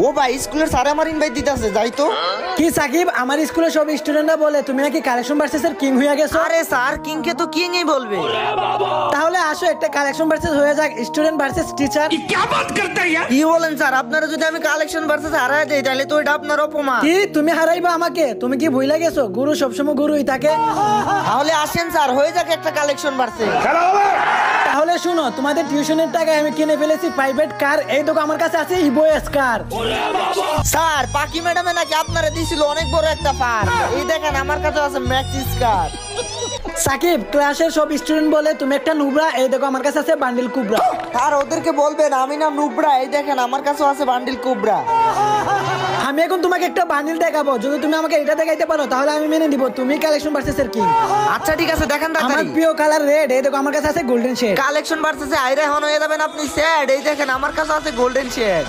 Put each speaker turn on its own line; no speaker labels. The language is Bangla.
ও ভাই স্কুলের স্যার আমার ইনভাইট দিতেছে, যাই তো।
কি সাকিব, আমার স্কুলে সব স্টুডেন্টরা বলে তুমি নাকি কালেকশন ভার্সেস এর কিং হয়ে গেছো।
আরে স্যার কিং কে তো কিং ই বলবে।
তাহলে আসো একটা কালেকশন ভার্সেস হয়ে যাক, স্টুডেন্ট ভার্সেস টিচার।
কি বলেন স্যার? আপনারা যদি আমি কালেকশন ভার্সেস হারায় দেই তাহলে তো এটা আপনার অপমান।
কি তুমি হারাইবা আমাকে? তুমি কি ভুলে গেছো গুরু সবসময় গুরুই থাকে?
তাহলে আসেন স্যার, হয়ে যাক একটা কালেকশন ভার্সেস।
তাহলে শুনো, তোমাদের টিউশনের টাকায় আমি কিনে ফেলেছি প্রাইভেট কার। এই দেখো আমার কাছে আছে ইভো এস কার।
স্যার পাকি ম্যাডামে নাকি আপনারা দিছিল অনেক বড় একটা পার। এই দেখেন আমার কাছে আছে ম্যাক্সিস কার।
সাকিব, ক্লাসের সব স্টুডেন্ট বলে তুমি একটা নুবরা। এই দেখো আমার কাছে আছে বান্ডিল কুবরা।
আর ওদেরকে বলবেন আমি না নুবরা। এই দেখেন আমার কাছেও আছে বান্ডিল কুবরা।
আমি এখন তোমাকে একটা বান্ডিল দেখাবো, যদি তুমি আমাকে এটা দেখাইতে পারো তাহলে আমি মেনে নিব তুমি কালেকশন ভার্সেস এর কিং।
আচ্ছা ঠিক আছে, দেখেন
আমার
তাড়াতাড়ি।
প্রিয় কালার রেড। এই দেখো আমার কাছে আছে গোল্ডেন শেড।
কালেকশন ভার্সেসে আইরা এখন হয়ে যাবেন আপনি স্যাড। এই দেখেন আমার কাছে আছে গোল্ডেন শেড।